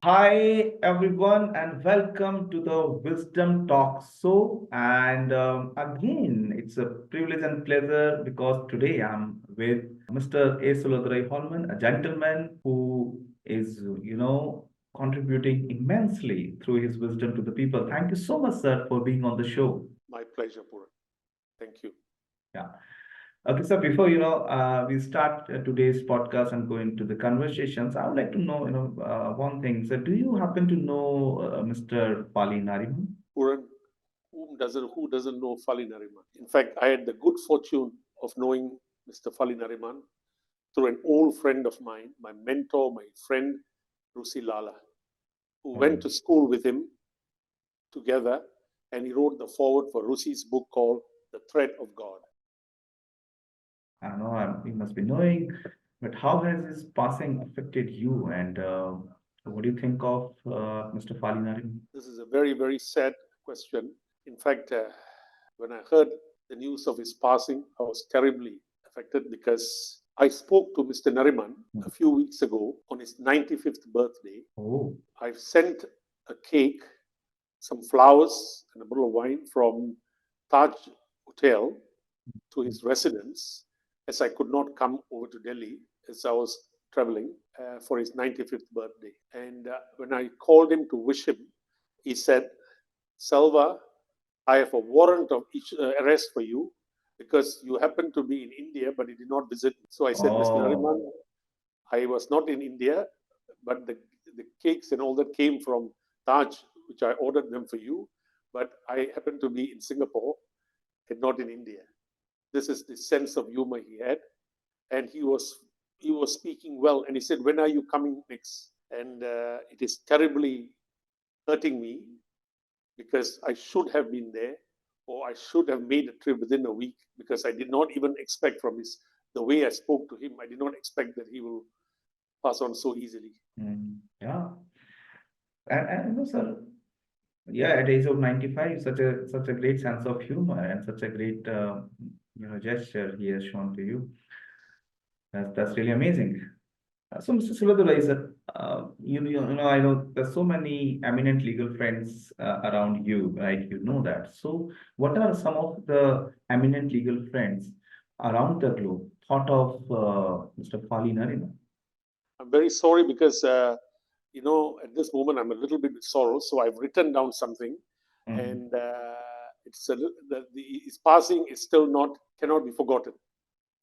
Hi, everyone, and welcome to the Wisdom Talk Show. And again, it's a privilege and pleasure because today I'm with Mr. A. Selvadurai Holman, a gentleman who is, contributing immensely through his wisdom to the people. Thank you so much, sir, for being on the show. My pleasure, Puran. Thank you. Yeah. Okay, so before we start today's podcast and go into the conversations, I would like to know, one thing. So, do you happen to know Mr. Pali Nariman? Puran, who doesn't know Fali Nariman? In fact, I had the good fortune of knowing Mr. Fali Nariman through an old friend of mine, my mentor, my friend, Rusi Lala, who went Oh, to school with him together, and he wrote the foreword for Rusi's book called The Thread of God. I don't know. You must be knowing, but how has his passing affected you? And what do you think of Mr. Pali Nariman? This is a very, very sad question. In fact, when I heard the news of his passing, I was terribly affected because I spoke to Mr. Nariman a few weeks ago on his 95th birthday. Oh, I've sent a cake, some flowers, and a bottle of wine from Taj Hotel to his residence as I could not come over to Delhi as I was traveling for his 95th birthday. And when I called him to wish him, he said, Salva, I have a warrant of arrest for you because you happen to be in India, but you did not visit me. So I said, Mr. oh, Nariman, I was not in India, but the cakes and all that came from Taj, which I ordered them for you. But I happen to be in Singapore and not in India. This is the sense of humor he had, and he was speaking well. And he said, "When are you coming next?" And it is terribly hurting me because I should have been there, or I should have made a trip within a week because I did not even expect from his the way I spoke to him. I did not expect that he will pass on so easily. yeah. And sir, yeah, at age of 95, such a great sense of humor and such a great gesture he has shown to you. That's really amazing. So, Mr. Selvadurai, sir, I know there's so many eminent legal friends around you, right? You know that. So, what are some of the eminent legal friends around the globe thought of Mr. Fali Nariman? I'm very sorry because at this moment I'm a little bit with sorrow, so I've written down something, Mhm. and it's his passing is still not cannot be forgotten,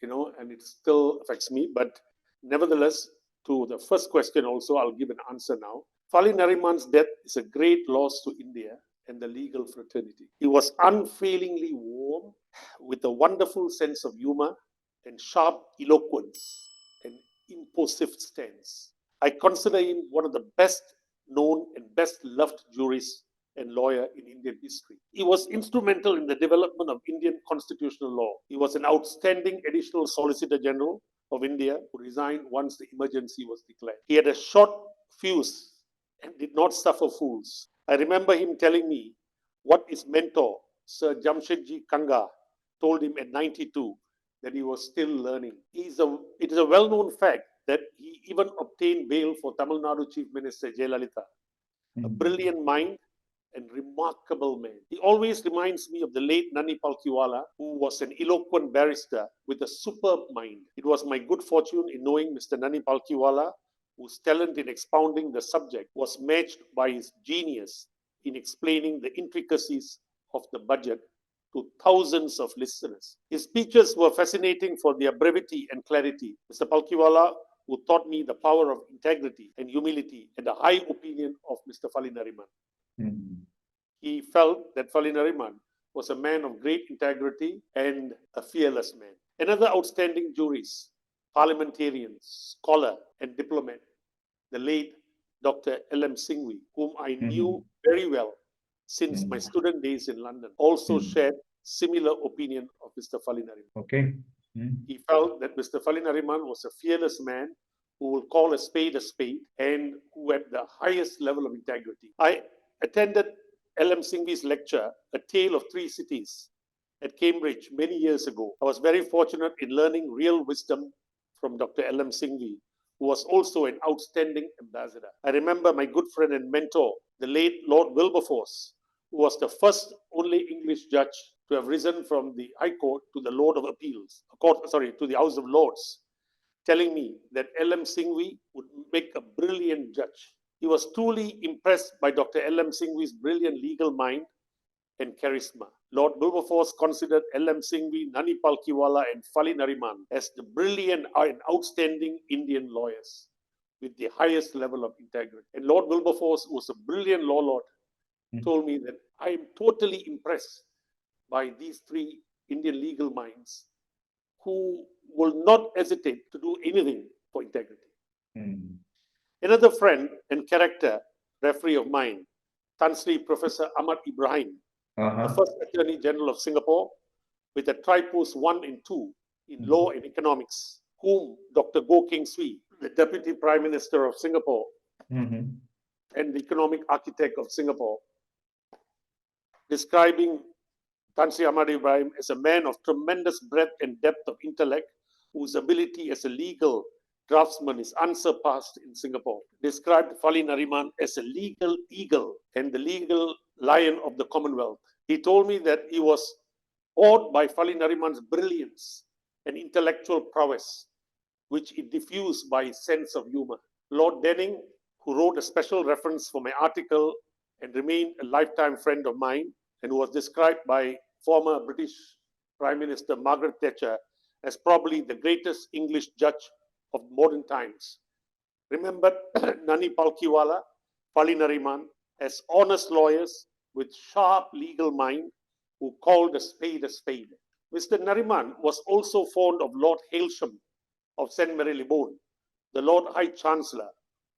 and it still affects me. But nevertheless, to the first question, also I'll give an answer now. Fali Nariman's death is a great loss to India and the legal fraternity. He was unfailingly warm, with a wonderful sense of humor and sharp eloquence and impulsive stance. I consider him one of the best known and best loved jurists and lawyer in Indian history. He was instrumental in the development of Indian constitutional law. He was an outstanding additional Solicitor General of India who resigned once the emergency was declared. He had a short fuse and did not suffer fools. I remember him telling me what his mentor, Sir Jamshedji Kanga, told him at 92 that he was still learning. It is a well known fact that he even obtained bail for Tamil Nadu Chief Minister Jayalalitha, a Mhm. brilliant mind and remarkable man. He always reminds me of the late Nani Palkiwala, who was an eloquent barrister with a superb mind. It was my good fortune in knowing Mr. Nani Palkiwala, whose talent in expounding the subject was matched by his genius in explaining the intricacies of the budget to thousands of listeners. His speeches were fascinating for their brevity and clarity. Mr. Palkiwala, who taught me the power of integrity and humility, and a high opinion of Mr. Fali Nariman. Mhm. He felt that Fali Nariman was a man of great integrity and a fearless man. Another outstanding jurist, parliamentarian, scholar, and diplomat, the late Dr. L.M. Singhvi, whom I knew Mhm. very well since my Mhm. student days in London, also Mhm. shared similar opinion of Mr. Fali Nariman. Okay. Mhm. He felt that Mr. Fali Nariman was a fearless man who will call a spade and who had the highest level of integrity. I attended L.M. Singhvi's lecture, A Tale of Three Cities, at Cambridge many years ago. I was very fortunate in learning real wisdom from Dr. L.M. Singhvi, who was also an outstanding ambassador. I remember my good friend and mentor, the late Lord Wilberforce, who was the first only English judge to have risen from the High Court to the Lord of Appeals, to the House of Lords, telling me that L.M. Singhvi would make a brilliant judge. He was truly impressed by Dr. L.M. Singhvi's brilliant legal mind and charisma. Lord Wilberforce considered L.M. Singhvi, Nani Palkiwala, and Fali Nariman as the brilliant and outstanding Indian lawyers with the highest level of integrity. And Lord Wilberforce, who was a brilliant law lord, told me that I am totally impressed by these three Indian legal minds who will not hesitate to do anything for integrity. Another friend and character referee of mine, Tan Sri Professor Ahmad Ibrahim, the first Attorney General of Singapore, with a tripos 1 and 2 in law and economics, whom Dr. Goh Keng Swee, the Deputy Prime Minister of Singapore and the economic architect of Singapore, describing Tan Sri Ahmad Ibrahim as a man of tremendous breadth and depth of intellect, whose ability as a legal draftsman is unsurpassed in Singapore. Described Fali Nariman as a legal eagle and the legal lion of the Commonwealth. He told me that he was awed by Fali Nariman's brilliance and intellectual prowess, which he diffused by his sense of humor. Lord Denning, who wrote a special reference for my article and remained a lifetime friend of mine, and who was described by former British Prime Minister Margaret Thatcher as probably the greatest English judge of modern times, remembered Nani Palkiwala, Fali Nariman as honest lawyers with sharp legal mind who called a spade a spade. Mr. Nariman was also fond of Lord Hailsham of St. Marylebone, the Lord High Chancellor,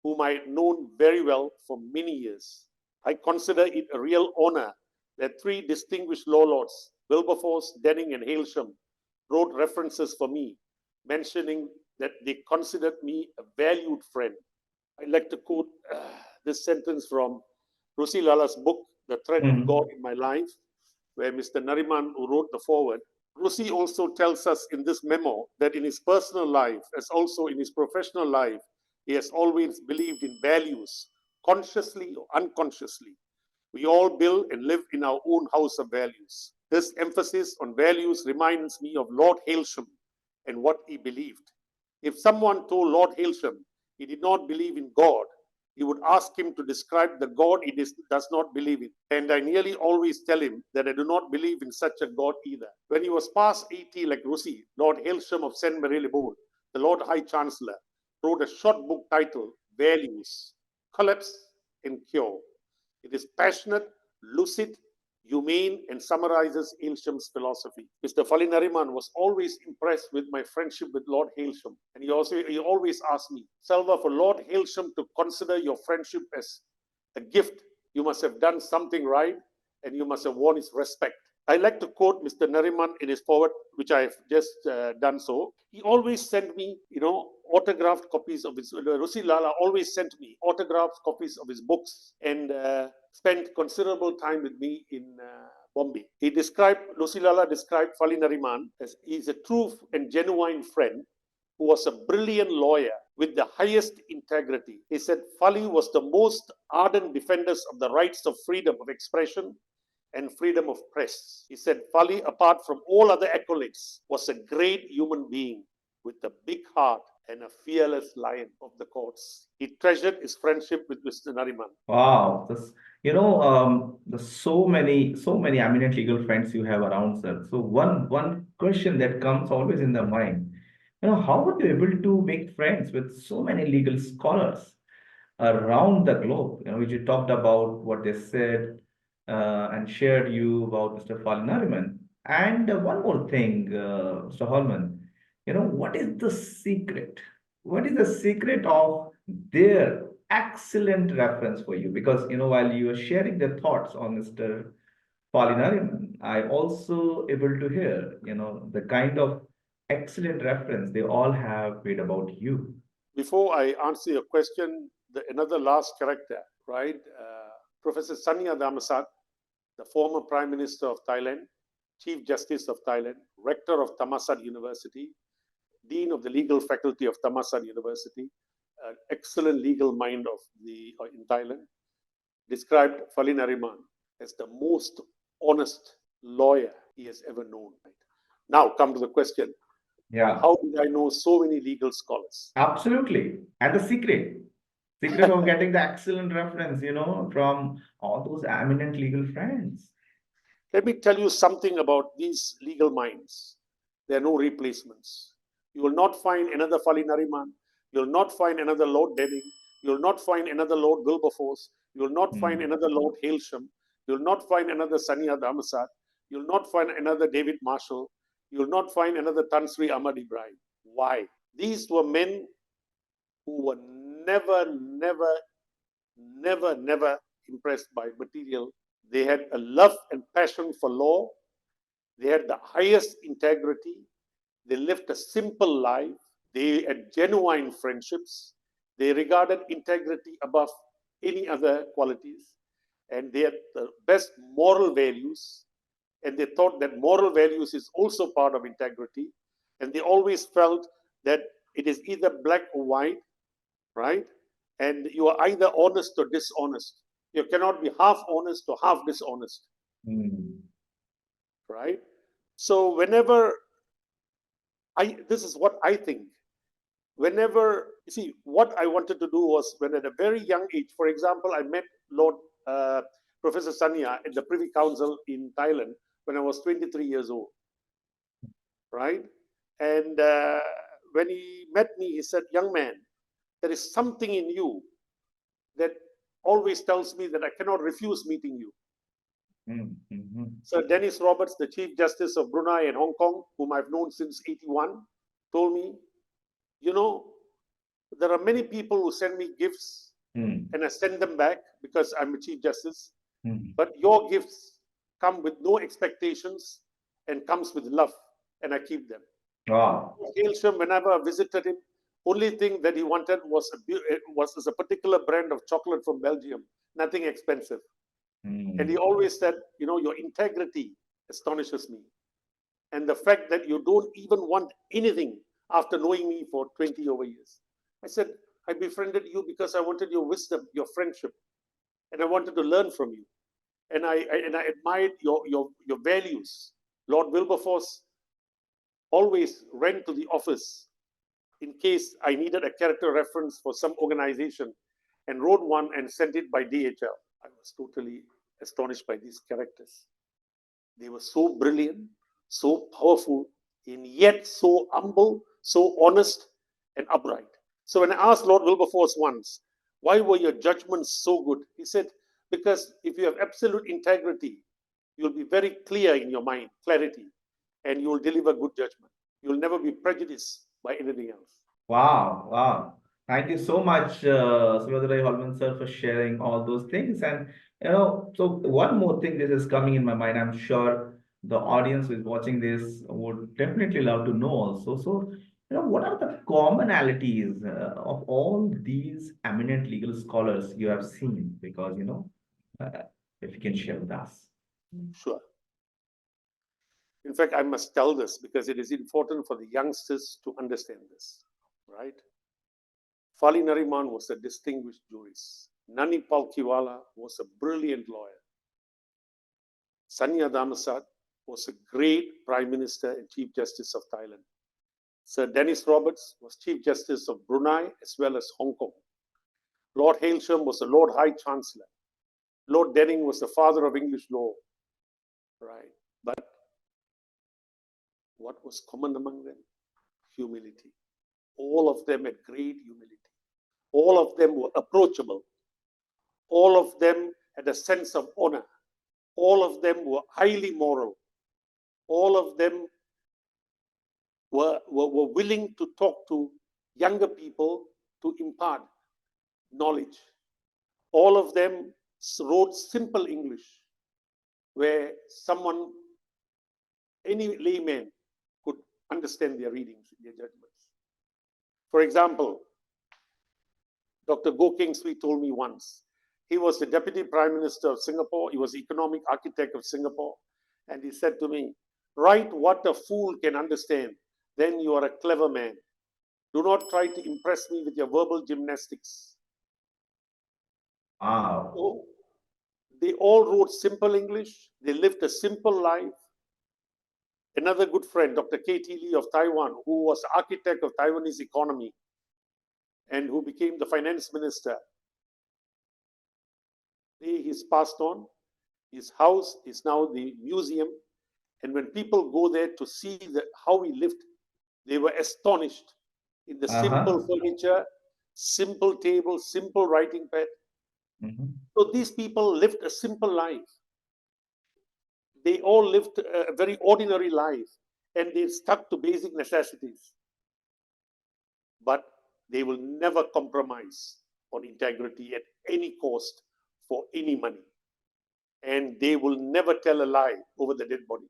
whom I had known very well for many years. I consider it a real honor that three distinguished law lords, Wilberforce, Denning, and Hailsham, wrote references for me, mentioning that they considered me a valued friend. I'd like to quote this sentence from Rusi Lala's book, The Thread of God in My Life, where Mr. Nariman, who wrote the foreword, Rusi also tells us in this memo that in his personal life, as also in his professional life, he has always believed in values, consciously or unconsciously. We all build and live in our own house of values. This emphasis on values reminds me of Lord Hailsham and what he believed. If someone told Lord Hailsham he did not believe in God, he would ask him to describe the God he does not believe in. And I nearly always tell him that I do not believe in such a God either. When he was past 80 like Rusi, Lord Hailsham of St. Marylebone, the Lord High Chancellor, wrote a short book titled Values, Collapse and Cure. It is passionate, lucid, humane, and summarizes Hailsham's philosophy. Mr. Fali Nariman was always impressed with my friendship with Lord Hailsham, and he always asked me, Selva, for Lord Hailsham to consider your friendship as a gift, you must have done something right, and you must have won his respect. I like to quote Mr. Nariman in his foreword, which I have just done so. He always sent me, autographed copies of his, Rusi Lala always sent me autographed copies of his books and spent considerable time with me in Bombay. Rusi Lala described Fali Nariman as he's a true and genuine friend who was a brilliant lawyer with the highest integrity. He said Fali was the most ardent defenders of the rights of freedom of expression and freedom of press. He said Fali, apart from all other accolades, was a great human being with a big heart and a fearless lion of the courts. He treasured his friendship with Mr. Nariman. Wow, there's so many eminent legal friends you have around, sir. So one question that comes always in the mind, how were you able to make friends with so many legal scholars around the globe? Which you talked about what they said and shared you about Mr. Fali Nariman. And one more thing, Mr. Holman, what is the secret? What is the secret of their excellent reference for you? Because, while you are sharing the thoughts on Mr. Fali Nariman, I also able to hear, the kind of excellent reference they all have made about you. Before I answer your question, another last character, right? Professor Sania Dhammasat, the former Prime Minister of Thailand, Chief Justice of Thailand, Rector of Thammasat University, Dean of the Legal Faculty of Thammasat University, an excellent legal mind of in Thailand, described Fali Nariman as the most honest lawyer he has ever known. Now, come to the question: Yeah, how did I know so many legal scholars? absolutely. And the secret of getting the excellent reference, from all those eminent legal friends. Let me tell you something about these legal minds. There are no replacements. You will not find another Fali Nariman. You will not find another Lord Denning. You will not find another Lord Wilberforce. You will not find Hmm. another Lord Hailsham. You will not find another Sanya Dhammasat. You will not find another David Marshall. You will not find another Tan Sri Ahmad Ibrahim. Why? These were men who were never impressed by material. They had a love and passion for law. They had the highest integrity. They lived a simple life. They had genuine friendships. They regarded integrity above any other qualities. And they had the best moral values. And they thought that moral values is also part of integrity. And they always felt that it is either black or white, right? And you are either honest or dishonest. You cannot be half honest or half dishonest, Hmm. right? So whenever this is what I think. Whenever you see what I wanted to do was when at a very young age, for example, I met Lord uh, Professor Sanya at the Privy Council in Thailand when I was 23 years old, right? And when he met me, he said, "Young man, there is something in you that always tells me that I cannot refuse meeting you." Hmm. Hmm. Sir Dennis Roberts, the Chief Justice of Brunei and Hong Kong, whom I've known since 81, told me, you know, there are many people who send me gifts Hmm. and I send them back because I'm a Chief Justice. Hmm. But your gifts come with no expectations and comes with love, and I keep them. Wow. Hailsham, whenever I visited him, only thing that he wanted was a particular brand of chocolate from Belgium, nothing expensive. And he Hmm. always said, your integrity astonishes me. And the fact that you don't even want anything after knowing me for 20 over years. I said, I befriended you because I wanted your wisdom, your friendship, and I wanted to learn from you. And I admired your values. Lord Wilberforce always ran to the office in case I needed a character reference for some organization and wrote one and sent it by DHL. I was totally astonished by these characters. They were so brilliant, so powerful, and yet so humble, so honest, and upright. So when I asked Lord Wilberforce once, why were your judgments so good? He said, because if you have absolute integrity, you'll be very clear in your mind, clarity, and you will deliver good judgment. You'll never be prejudiced by anything else. Wow, wow. Thank you so much, Selvadurai Holman sir, for sharing all those things. And so one more thing that is coming in my mind, I'm sure the audience who is watching this would definitely love to know also. So, what are the commonalities of all these eminent legal scholars you have seen? Because, uh, if you can share with us. Sure. In fact, I must tell this because it is important for the youngsters to understand this, right? Fali Nariman was a distinguished jurist. Nani Palkiwala was a brilliant lawyer. Sanya Dhammasat was a great Prime Minister and Chief Justice of Thailand. Sir Dennis Roberts was Chief Justice of Brunei as well as Hong Kong. Lord Hailsham was the Lord High Chancellor. Lord Denning was the father of English law. Right. But what was common among them? Humility. All of them had great humility. All of them were approachable. All of them had a sense of honor. All of them were highly moral. All of them were willing to talk to younger people to impart knowledge. All of them wrote simple English where someone, any layman, could understand their readings, their judgments. For example, Dr. Goh Keng Swee told me once, he was the Deputy Prime Minister of Singapore, he was the economic architect of Singapore, and he said to me, write what a fool can understand, then you are a clever man. Do not try to impress me with your verbal gymnastics. Wow. So they all wrote simple English. They lived a simple life. Another good friend, Dr. K.T. Lee of Taiwan, who was architect of Taiwanese economy and who became the finance minister, he's passed on. His house is now the museum. And when people go there to see how he lived, they were astonished in the simple Uh-huh. furniture, simple table, simple writing pad. Mhm. So these people lived a simple life. They all lived a very ordinary life and they stuck to basic necessities. But they will never compromise on integrity at any cost for any money. And they will never tell a lie over the dead body.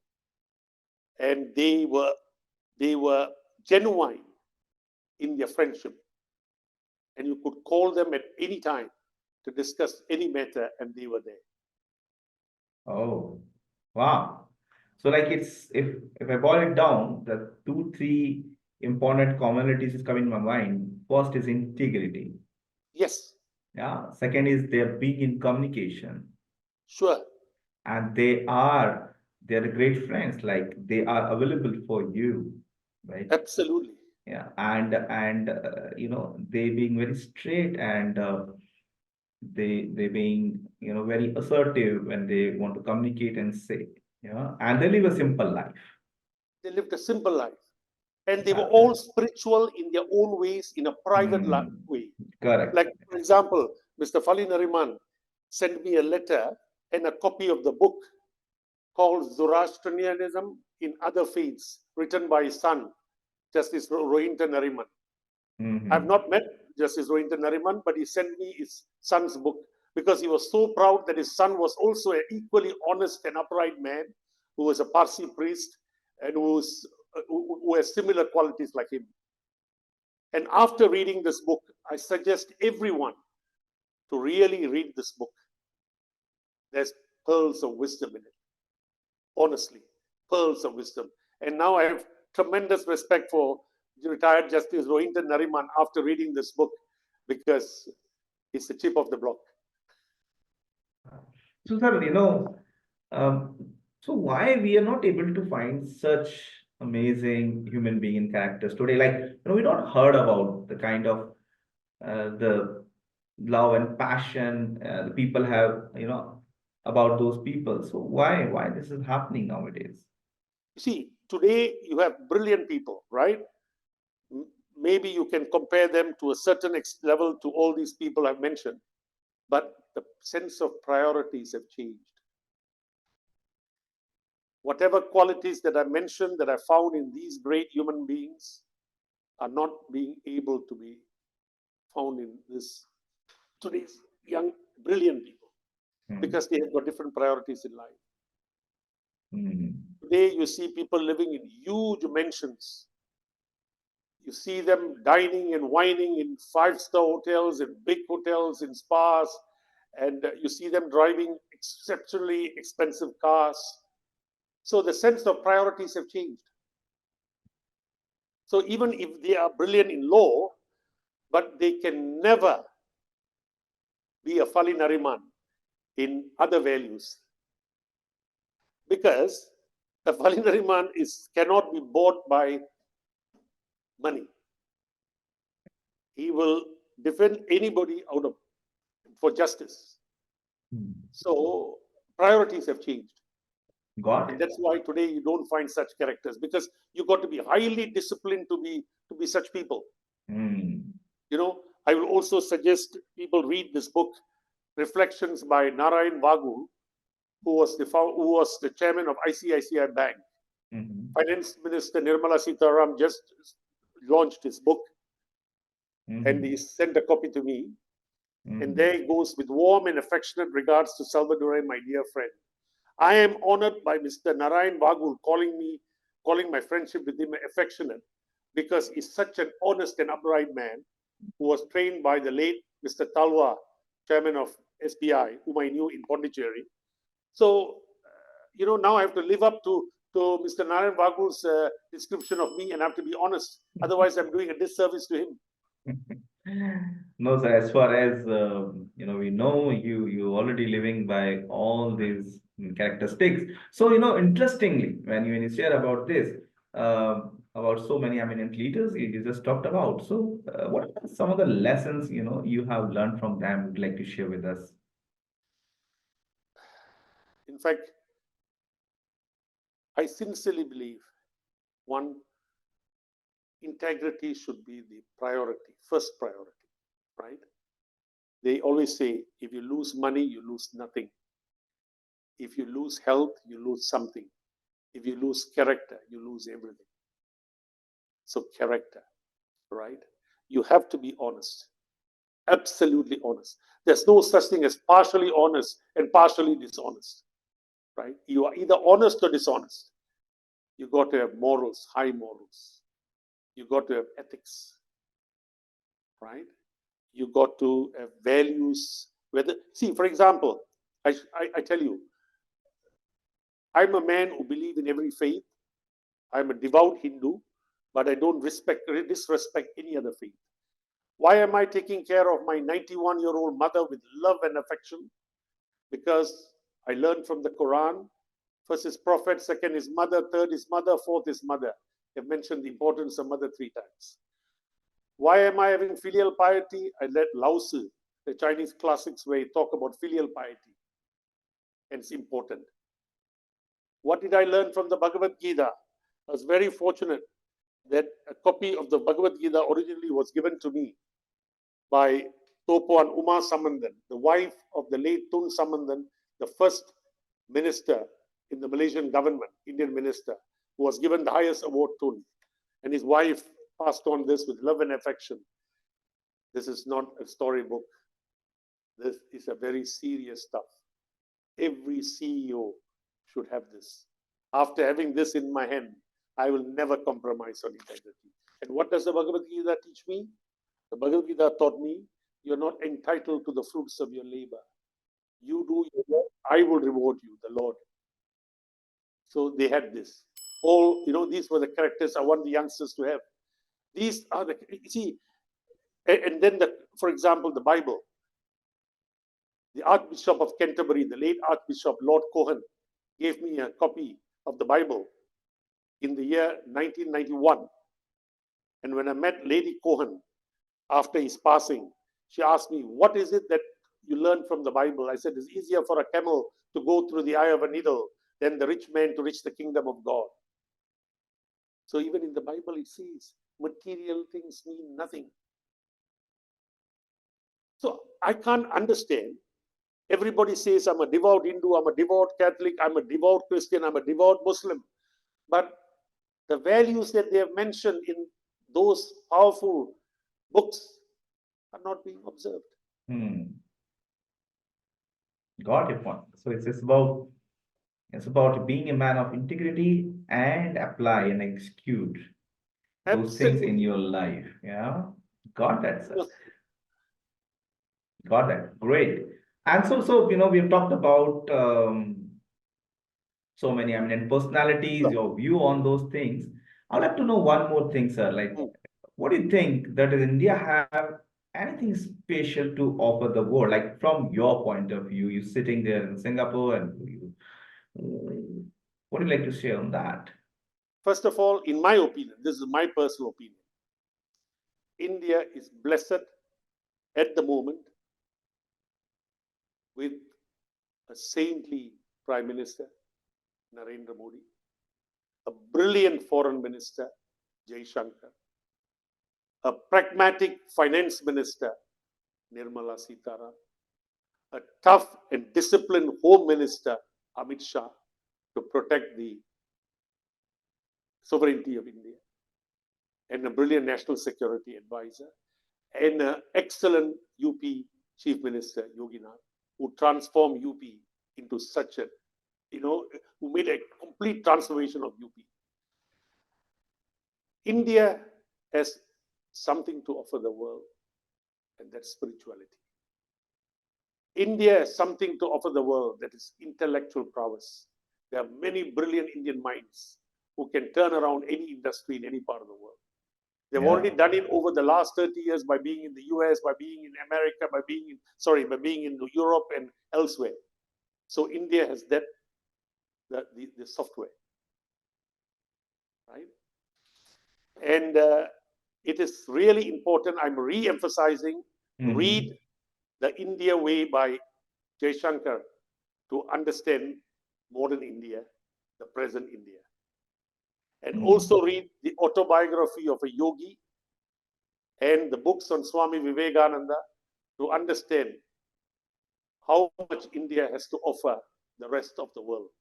And they were genuine in their friendship. And you could call them at any time to discuss any matter, and they were there. Oh, wow. So like it's if I boil it down, the two, three important commonalities is coming in my mind. First is integrity. Yes, Yeah. Second is they're big in communication. sure, And they're great friends. Like they are available for you, right? absolutely. Yeah. And they being very straight and they being very assertive when they want to communicate and say, and they live a simple life. They lived a simple life. And they were Yeah. all spiritual in their own ways, in a private Hmm. way. Correct. Like, for example, Mr. Fali Nariman sent me a letter and a copy of the book called Zoroastrianism in Other Faiths, written by his son, Justice Rohinton Nariman. I've Hmm. not met Justice Rohinton Nariman, but he sent me his son's book because he was so proud that his son was also an equally honest and upright man who was a Parsi priest and who has similar qualities like him. And after reading this book, I suggest everyone to really read this book. There's pearls of wisdom in it, honestly, pearls of wisdom. And now I have tremendous respect for retired Justice Rohinton Nariman after reading this book because he's the chip of the block. So, sir, um, so why we are not able to find such amazing human being characters today? Like, we don't heard about the kind of the love and passion the people have, about those people. So why this is happening nowadays? You see, today you have brilliant people, right? Maybe you can compare them to a certain level to all these people I've mentioned, but the sense of priorities have changed. Whatever qualities that I mentioned that I found in these great human beings are not being able to be found in this today's young, brilliant people Hmm. because they have got different priorities in life. Hmm. Today, you see people living in huge mansions. You see them dining and wining in five-star hotels, in big hotels, in spas, and you see them driving exceptionally expensive cars. So the sense of priorities have changed. So even if they are brilliant in law, but they can never be a Fali Nariman in other values because a Fali Nariman cannot be bought by money. He will defend anybody out of for justice. Hmm. So priorities have changed. Got And it. that's why today you don't find such characters because you got to be highly disciplined to be such people. Hmm. I will also suggest people read this book, Reflections by Narayan Vagu, who was the chairman of ICICI Bank. Hmm. Finance Minister Nirmala Sitaram just launched his book, and he Hmm. sent a copy to me. And Hmm. there it goes: with warm and affectionate regards to Selvadurai, my dear friend. I am honored by Mr. Narayan Vagul calling my friendship with him affectionate because he's such an honest and upright man who was trained by the late Mr. Talwa, chairman of SBI, whom I knew in Pondicherry. So, now I have to live up to to Mr. Narayan Bagu's description of me and have to be honest. Otherwise, I'm doing a disservice to him. No, sir, as far as we know you already living by all these characteristics. So, interestingly, when you share about this, about so many eminent leaders you just talked about. So, what are some of the lessons you have learned from them would like to share with us? In fact, I sincerely believe one, integrity should be the priority, first priority, right? They always say if you lose money, you lose nothing. If you lose health, you lose something. If you lose character, you lose everything. So, character, right? You have to be honest, absolutely honest. There's no such thing as partially honest and partially dishonest, right? You are either honest or dishonest. You got to have morals, high morals. You got to have ethics, right? You got to have values. Whether, see, for example, I tell you, I'm a man who believes in every faith. I'm a devout Hindu, but I don't disrespect any other faith. Why am I taking care of my 91-year-old mother with love and affection? Because I learned from the Quran. First is prophet, second is mother, third is mother, fourth is mother. I've mentioned the importance of mother 3 times. Why am I having filial piety? I read Lao Tzu, the Chinese classics, where he talk about filial piety. And it's important. What did I learn from the Bhagavad Gita? I was very fortunate that a copy of the Bhagavad Gita originally was given to me by Topuan Uma Samandan, the wife of the late Tun Samandan, the first minister in the Malaysian government, Indian minister, who was given the highest award, Tun. And his wife passed on this with love and affection. This is not a storybook. This is a very serious stuff. Every CEO should have this. After having this in my hand, I will never compromise on integrity. And what does the Bhagavad Gita teach me? The Bhagavad Gita taught me you're not entitled to the fruits of your labor. You do your work, I will reward you, the Lord. So they had this. All, these were the characters I want the youngsters to have. These are the, see, and then, for example, the Bible. The Archbishop of Canterbury, the late Archbishop Lord Cohen, gave me a copy of the Bible in the year 1991. And when I met Lady Cohen after his passing, she asked me, what is it that you learned from the Bible? I said, it's easier for a camel to go through the eye of a needle than the rich man to reach the kingdom of God. So even in the Bible, it says material things mean nothing. So I can't understand. Everybody says, I'm a devout Hindu, I'm a devout Catholic, I'm a devout Christian, I'm a devout Muslim. But the values that they have mentioned in those powerful books are not being observed. Got your point. So it's about being a man of integrity and apply and execute those things in your life. Yeah. Got that, sir. Got that. Great. And so we've talked about so many eminent personalities, your view on those things. I'd like to know one more thing, sir. Like, what do you think that does India have anything special to offer the world? Like from your point of view, you're sitting there in Singapore, and what do you like to share on that? First of all, in my opinion, this is my personal opinion, India is blessed at the moment with a saintly Prime Minister, Narendra Modi, a brilliant Foreign Minister, Jai Shankar, a pragmatic Finance Minister, Nirmala Sitaram, a tough and disciplined Home Minister, Amit Shah, to protect the sovereignty of India, and a brilliant National Security Advisor, and an excellent UP Chief Minister, Yogi Nath, who transformed UP into such a, who made a complete transformation of UP. India has something to offer the world, and that's spirituality. India has something to offer the world, that is intellectual prowess. There are many brilliant Indian minds who can turn around any industry in any part of the world. They've Yeah. already done it over the last 30 years by being in the US, by being in America, by being in Europe and elsewhere. So India has the software, right? And it is really important. I'm re-emphasizing, read The India Way by Jaishankar to understand modern India, the present India. And also read the autobiography of a yogi and the books on Swami Vivekananda to understand how much India has to offer the rest of the world.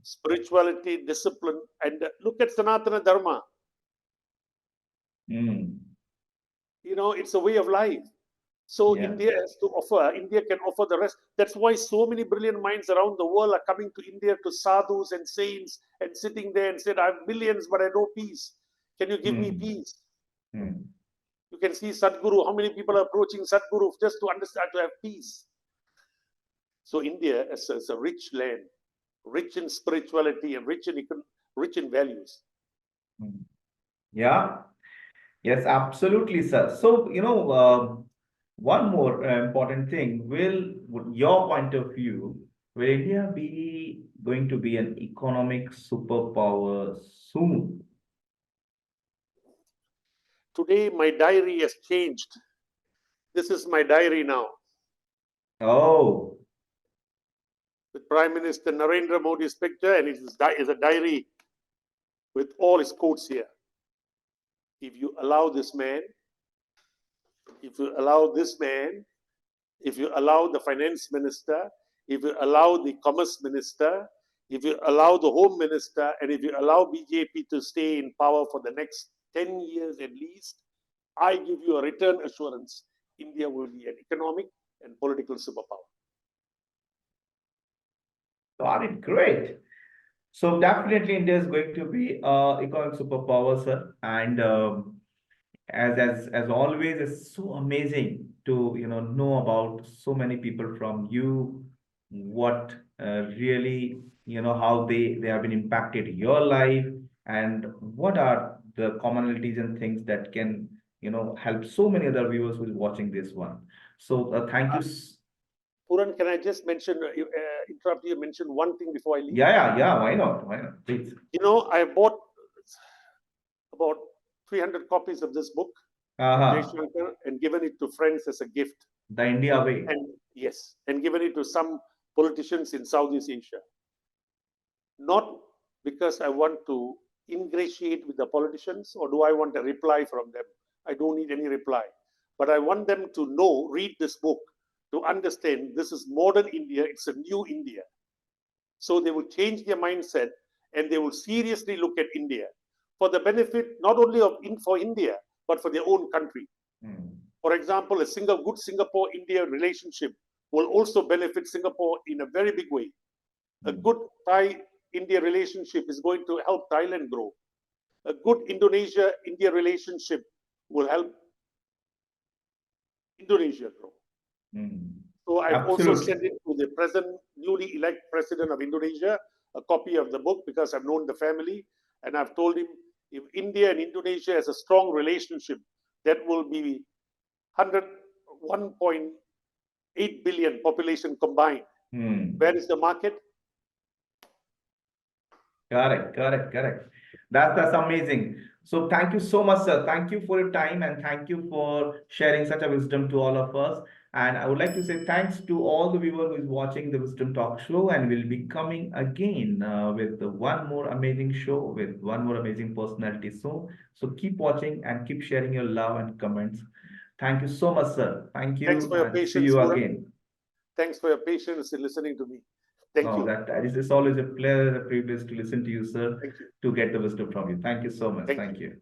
Spirituality, discipline, and look at Sanatana Dharma. It's a way of life. So India has to offer, India can offer the rest. That's why so many brilliant minds around the world are coming to India, to sadhus and saints, and sitting there and said, I have millions, but I know peace. Can you give me peace? You can see Sadhguru, how many people are approaching Sadhguru just to understand, to have peace. So India is a rich land, rich in spirituality and rich in values. Yeah. Yes, absolutely, sir. So, one more important thing, would your point of view, will India be going to be an economic superpower soon? Today, my diary has changed. This is my diary now. Oh. With Prime Minister Narendra Modi's picture, and it is a diary with all his quotes here. If you allow this man, if you allow the finance minister, if you allow the commerce minister, if you allow the home minister, and if you allow BJP to stay in power for the next 10 years at least, I give you a return assurance. India will be an economic and political superpower. Got it. Great. So definitely India is going to be economic superpower, sir. And as always, it's so amazing to know about so many people from you, what really how they have been impacted your life, and what are the commonalities and things that can help so many other viewers who is watching this one. So thank you. Puran, can I just interrupt you, mention one thing before I leave? Yeah. Why not? Please. I bought about 300 copies of this book, Jaishankar, and given it to friends as a gift. The India Way. And given it to some politicians in Southeast Asia. Not because I want to ingratiate with the politicians or do I want a reply from them. I don't need any reply. But I want them to read this book, to understand this is modern India, it's a new India. So they will change their mindset and they will seriously look at India for the benefit not only for India, but for their own country. For example, a good Singapore-India relationship will also benefit Singapore in a very big way. A good Thai-India relationship is going to help Thailand grow. A good Indonesia-India relationship will help Indonesia grow. So I've also sent it to the newly elected president of Indonesia, a copy of the book, because I've known the family. And I've told him, if India and Indonesia has a strong relationship, that will be 1.8 billion population combined. Where is the market? Correct. That's amazing. So thank you so much, sir. Thank you for your time and thank you for sharing such a wisdom to all of us. And I would like to say thanks to all the viewers who is watching the Wisdom Talk show, and we'll be coming again with one more amazing show with one more amazing personality. So keep watching and keep sharing your love and comments. Thank you so much, sir. Thank you. Thanks for your patience. See you again. Thanks for your patience in listening to me. Thank you. It's always a pleasure, a privilege to listen to you, sir, to get the wisdom from you. Thank you so much. Thank you.